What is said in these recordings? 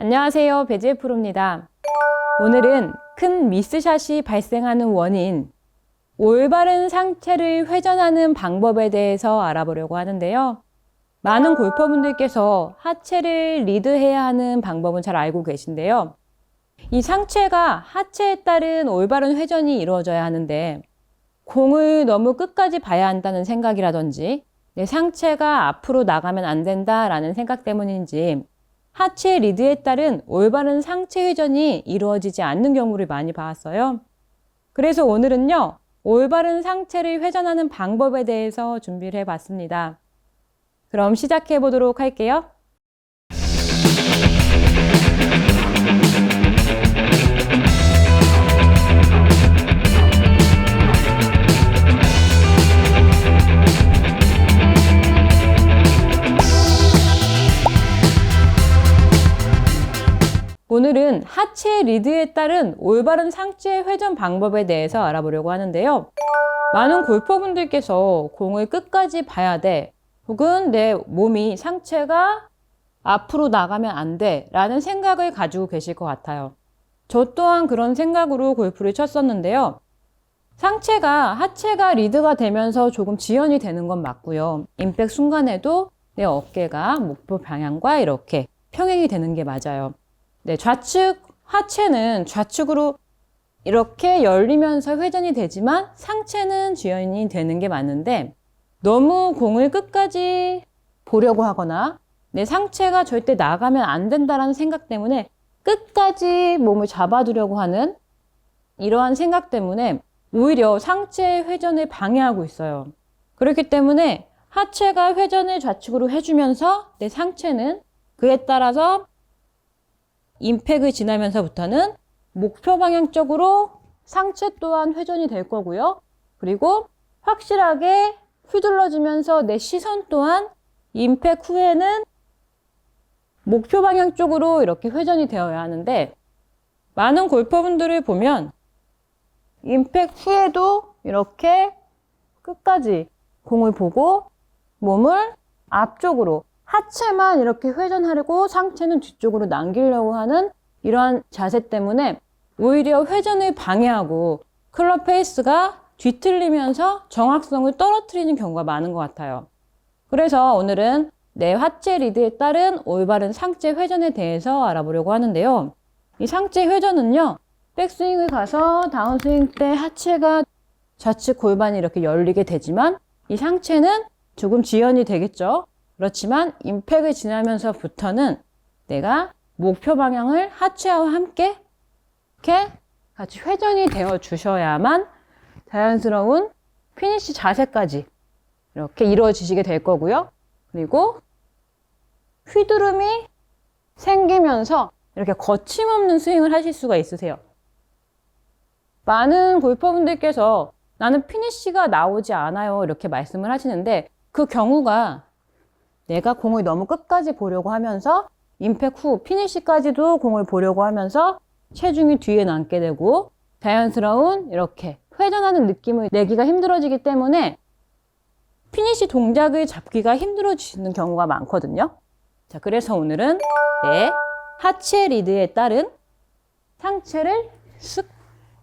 안녕하세요. 배지혜 프로입니다. 오늘은 큰 미스샷이 발생하는 원인, 올바른 상체를 회전하는 방법에 대해서 알아보려고 하는데요. 많은 골퍼분들께서 하체를 리드해야 하는 방법은 잘 알고 계신데요. 이 상체가 하체에 따른 올바른 회전이 이루어져야 하는데 공을 너무 끝까지 봐야 한다는 생각이라든지 내 상체가 앞으로 나가면 안 된다라는 생각 때문인지 하체 리드에 따른 올바른 상체 회전이 이루어지지 않는 경우를 많이 봤어요. 그래서 오늘은요, 올바른 상체를 회전하는 방법에 대해서 준비를 해봤습니다. 그럼 시작해 보도록 할게요. 오늘은 하체 리드에 따른 올바른 상체 회전 방법에 대해서 알아보려고 하는데요. 많은 골퍼분들께서 공을 끝까지 봐야 돼, 혹은 내 몸이 상체가 앞으로 나가면 안 돼 라는 생각을 가지고 계실 것 같아요. 저 또한 그런 생각으로 골프를 쳤었는데요. 상체가 하체가 리드가 되면서 조금 지연이 되는 건 맞고요. 임팩 순간에도 내 어깨가 목표 방향과 이렇게 평행이 되는 게 맞아요. 네, 좌측 하체는 좌측으로 이렇게 열리면서 회전이 되지만 상체는 지연이 되는 게 맞는데 너무 공을 끝까지 보려고 하거나 내 상체가 절대 나가면 안 된다는 생각 때문에 끝까지 몸을 잡아두려고 하는 이러한 생각 때문에 오히려 상체 회전을 방해하고 있어요. 그렇기 때문에 하체가 회전을 좌측으로 해주면서 내 상체는 그에 따라서 임팩을 지나면서부터는 목표 방향 쪽으로 상체 또한 회전이 될 거고요. 그리고 확실하게 휘둘러지면서 내 시선 또한 임팩 후에는 목표 방향 쪽으로 이렇게 회전이 되어야 하는데 많은 골퍼분들을 보면 임팩 후에도 이렇게 끝까지 공을 보고 몸을 앞쪽으로 하체만 이렇게 회전하려고 상체는 뒤쪽으로 남기려고 하는 이러한 자세 때문에 오히려 회전을 방해하고 클럽 페이스가 뒤틀리면서 정확성을 떨어뜨리는 경우가 많은 것 같아요. 그래서 오늘은 내 하체 리드에 따른 올바른 상체 회전에 대해서 알아보려고 하는데요. 이 상체 회전은요, 백스윙을 가서 다운스윙 때 하체가 좌측 골반이 이렇게 열리게 되지만 이 상체는 조금 지연이 되겠죠. 그렇지만 임팩을 지나면서부터는 내가 목표 방향을 하체와 함께 이렇게 같이 회전이 되어 주셔야만 자연스러운 피니시 자세까지 이렇게 이루어지시게 될 거고요. 그리고 휘두름이 생기면서 이렇게 거침없는 스윙을 하실 수가 있으세요. 많은 골퍼분들께서 나는 피니시가 나오지 않아요 이렇게 말씀을 하시는데 그 경우가 내가 공을 너무 끝까지 보려고 하면서 임팩 후 피니시까지도 공을 보려고 하면서 체중이 뒤에 남게 되고 자연스러운 이렇게 회전하는 느낌을 내기가 힘들어지기 때문에 피니시 동작을 잡기가 힘들어지는 경우가 많거든요. 자, 그래서 오늘은 내 하체 리드에 따른 상체를 쓱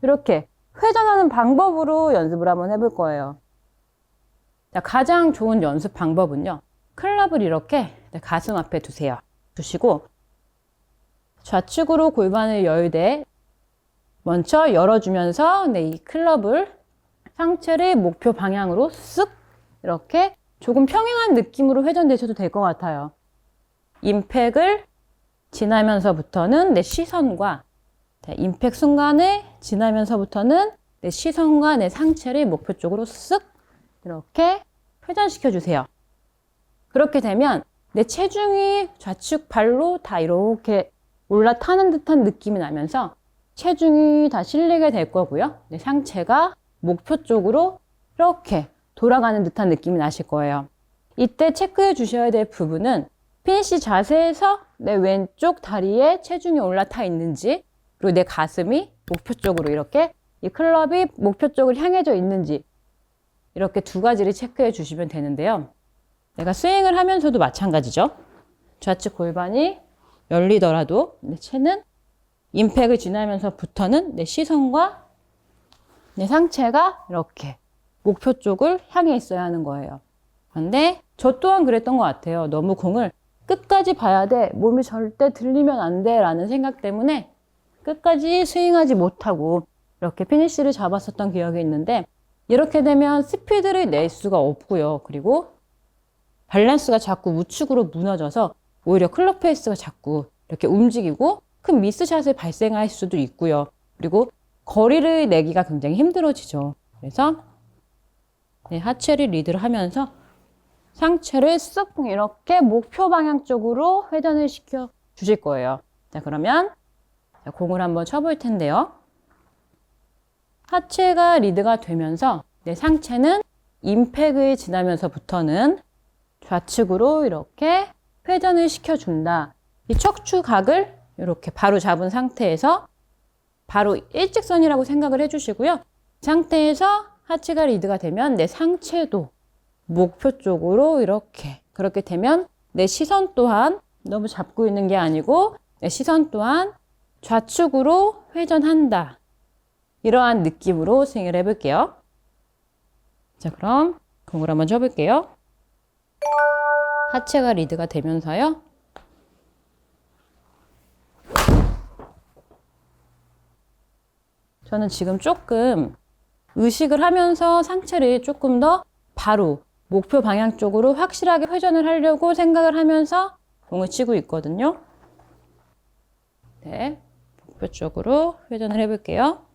이렇게 회전하는 방법으로 연습을 한번 해볼 거예요. 자, 가장 좋은 연습 방법은요. 클럽을 이렇게 가슴 앞에 두시고 좌측으로 골반을 열되 먼저 열어주면서 이 클럽을 상체를 목표 방향으로 쓱 이렇게 조금 평행한 느낌으로 회전되셔도 될 것 같아요. 임팩을 지나면서부터는 내 시선과 임팩 순간을 지나면서부터는 내 시선과 내 상체를 목표 쪽으로 쓱 이렇게 회전시켜 주세요. 그렇게 되면 내 체중이 좌측 발로 다 이렇게 올라타는 듯한 느낌이 나면서 체중이 다 실리게 될 거고요. 내 상체가 목표 쪽으로 이렇게 돌아가는 듯한 느낌이 나실 거예요. 이때 체크해 주셔야 될 부분은 피니시 자세에서 내 왼쪽 다리에 체중이 올라타 있는지 그리고 내 가슴이 목표 쪽으로 이렇게 이 클럽이 목표 쪽으로 향해져 있는지 이렇게 두 가지를 체크해 주시면 되는데요. 내가 스윙을 하면서도 마찬가지죠. 좌측 골반이 열리더라도 내 체는 임팩을 지나면서부터는 내 시선과 내 상체가 이렇게 목표 쪽을 향해 있어야 하는 거예요. 그런데 저 또한 그랬던 것 같아요. 너무 공을 끝까지 봐야 돼. 몸이 절대 들리면 안 돼. 라는 생각 때문에 끝까지 스윙하지 못하고 이렇게 피니쉬를 잡았었던 기억이 있는데 이렇게 되면 스피드를 낼 수가 없고요. 그리고 밸런스가 자꾸 우측으로 무너져서 오히려 클럽 페이스가 자꾸 이렇게 움직이고 큰 미스샷을 발생할 수도 있고요. 그리고 거리를 내기가 굉장히 힘들어지죠. 그래서 하체를 리드를 하면서 상체를 쓱 이렇게 목표 방향 쪽으로 회전을 시켜 주실 거예요. 자, 그러면 공을 한번 쳐볼 텐데요. 하체가 리드가 되면서 내 상체는 임팩을 지나면서부터는 좌측으로 이렇게 회전을 시켜준다. 이 척추각을 이렇게 바로 잡은 상태에서 바로 일직선이라고 생각을 해주시고요. 이 상태에서 하체가 리드가 되면 내 상체도 목표 쪽으로 이렇게 그렇게 되면 내 시선 또한 너무 잡고 있는 게 아니고 내 시선 또한 좌측으로 회전한다. 이러한 느낌으로 스윙을 해볼게요. 자, 그럼 공을 한번 쳐볼게요. 하체가 리드가 되면서요. 저는 지금 조금 의식을 하면서 상체를 조금 더 바로 목표 방향 쪽으로 확실하게 회전을 하려고 생각을 하면서 공을 치고 있거든요. 네, 목표 쪽으로 회전을 해볼게요.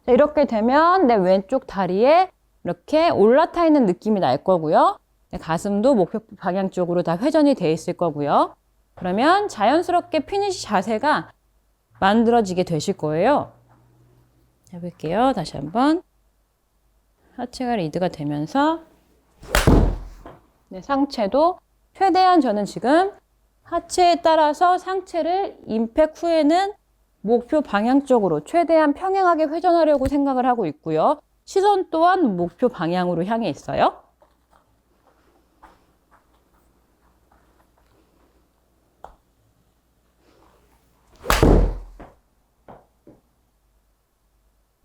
자, 이렇게 되면 내 왼쪽 다리에 이렇게 올라타 있는 느낌이 날 거고요. 내 가슴도 목표 방향 쪽으로 다 회전이 돼 있을 거고요. 그러면 자연스럽게 피니시 자세가 만들어지게 되실 거예요. 해볼게요. 다시 한번. 하체가 리드가 되면서 네, 상체도 최대한 저는 지금 하체에 따라서 상체를 임팩 후에는 목표 방향 쪽으로 최대한 평행하게 회전하려고 생각을 하고 있고요. 시선 또한 목표 방향으로 향해 있어요.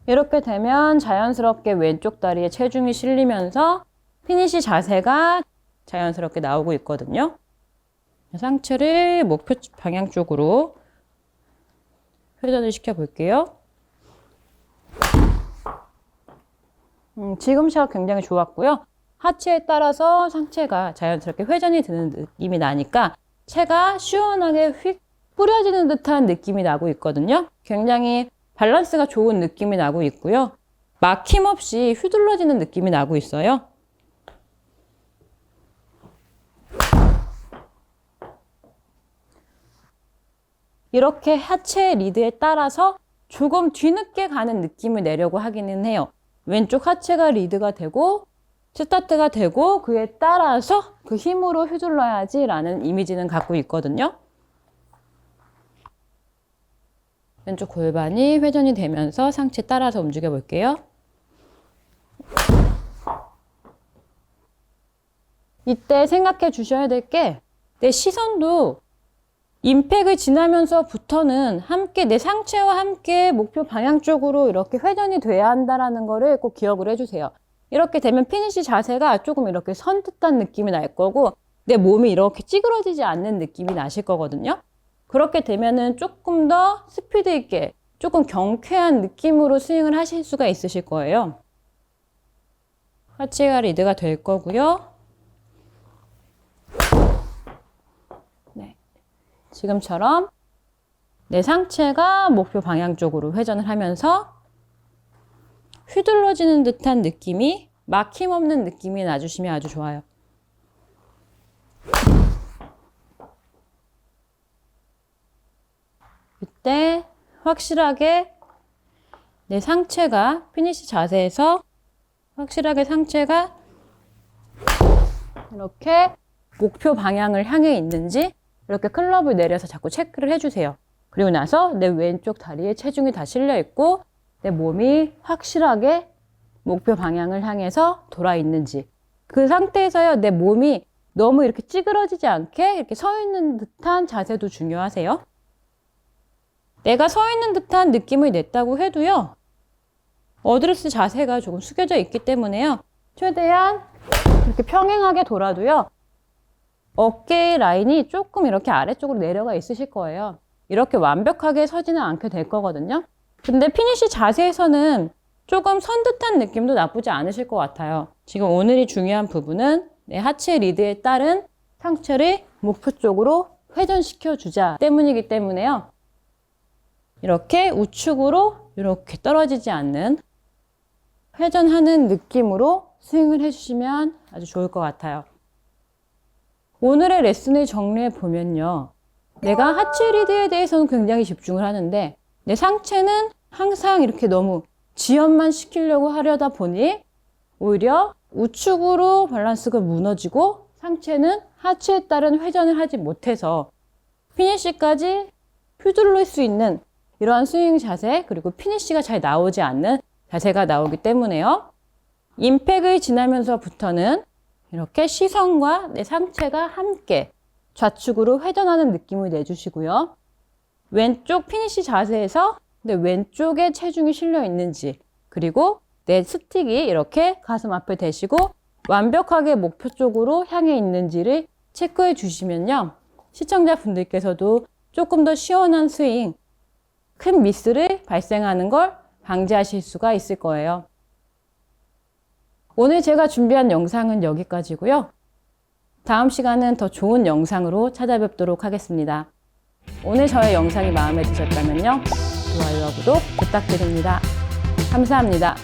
이렇게 되면 자연스럽게 왼쪽 다리에 체중이 실리면서 피니시 자세가 자연스럽게 나오고 있거든요. 상체를 목표 방향 쪽으로 회전을 시켜 볼게요. 지금 샷 굉장히 좋았고요. 하체에 따라서 상체가 자연스럽게 회전이 되는 느낌이 나니까 체가 시원하게 휙 뿌려지는 듯한 느낌이 나고 있거든요. 굉장히 밸런스가 좋은 느낌이 나고 있고요. 막힘없이 휘둘러지는 느낌이 나고 있어요. 이렇게 하체 리드에 따라서 조금 뒤늦게 가는 느낌을 내려고 하기는 해요. 왼쪽 하체가 리드가 되고 스타트가 되고 그에 따라서 그 힘으로 휘둘러야지 라는 이미지는 갖고 있거든요. 왼쪽 골반이 회전이 되면서 상체 따라서 움직여 볼게요. 이때 생각해 주셔야 될 게 내 시선도 임팩을 지나면서부터는 함께 내 상체와 함께 목표 방향 쪽으로 이렇게 회전이 돼야 한다는 거를 꼭 기억을 해주세요. 이렇게 되면 피니시 자세가 조금 이렇게 선뜻한 느낌이 날 거고 내 몸이 이렇게 찌그러지지 않는 느낌이 나실 거거든요. 그렇게 되면은 조금 더 스피드 있게 조금 경쾌한 느낌으로 스윙을 하실 수가 있으실 거예요. 하체가 리드가 될 거고요. 네. 지금처럼 내 상체가 목표 방향 쪽으로 회전을 하면서 휘둘러지는 듯한 느낌이 막힘없는 느낌이 나주시면 아주 좋아요. 이때 확실하게 내 상체가 피니시 자세에서 확실하게 상체가 이렇게 목표 방향을 향해 있는지 이렇게 클럽을 내려서 자꾸 체크를 해주세요. 그리고 나서 내 왼쪽 다리에 체중이 다 실려 있고 내 몸이 확실하게 목표 방향을 향해서 돌아 있는지 그 상태에서요 내 몸이 너무 이렇게 찌그러지지 않게 이렇게 서 있는 듯한 자세도 중요하세요. 내가 서 있는 듯한 느낌을 냈다고 해도요. 어드레스 자세가 조금 숙여져 있기 때문에요. 최대한 이렇게 평행하게 돌아도요. 어깨 라인이 조금 이렇게 아래쪽으로 내려가 있으실 거예요. 이렇게 완벽하게 서지는 않게 될 거거든요. 근데 피니쉬 자세에서는 조금 선 듯한 느낌도 나쁘지 않으실 것 같아요. 지금 오늘이 중요한 부분은 내 하체 리드에 따른 상체를 목표 쪽으로 회전시켜 주자 때문이기 때문에요. 이렇게 우측으로 이렇게 떨어지지 않는 회전하는 느낌으로 스윙을 해주시면 아주 좋을 것 같아요. 오늘의 레슨을 정리해 보면요. 내가 하체 리드에 대해서는 굉장히 집중을 하는데 내 상체는 항상 이렇게 너무 지연만 시키려고 하려다 보니 오히려 우측으로 밸런스가 무너지고 상체는 하체에 따른 회전을 하지 못해서 피니쉬까지 휘둘릴 수 있는 이러한 스윙 자세 그리고 피니쉬가 잘 나오지 않는 자세가 나오기 때문에요. 임팩을 지나면서부터는 이렇게 시선과 내 상체가 함께 좌측으로 회전하는 느낌을 내주시고요. 왼쪽 피니쉬 자세에서 내 왼쪽에 체중이 실려 있는지 그리고 내 스틱이 이렇게 가슴 앞에 대시고 완벽하게 목표 쪽으로 향해 있는지를 체크해 주시면요. 시청자분들께서도 조금 더 시원한 스윙, 큰 미스를 발생하는 걸 방지하실 수가 있을 거예요. 오늘 제가 준비한 영상은 여기까지고요. 다음 시간은 더 좋은 영상으로 찾아뵙도록 하겠습니다. 오늘 저의 영상이 마음에 드셨다면요. 좋아요와 구독 부탁드립니다. 감사합니다.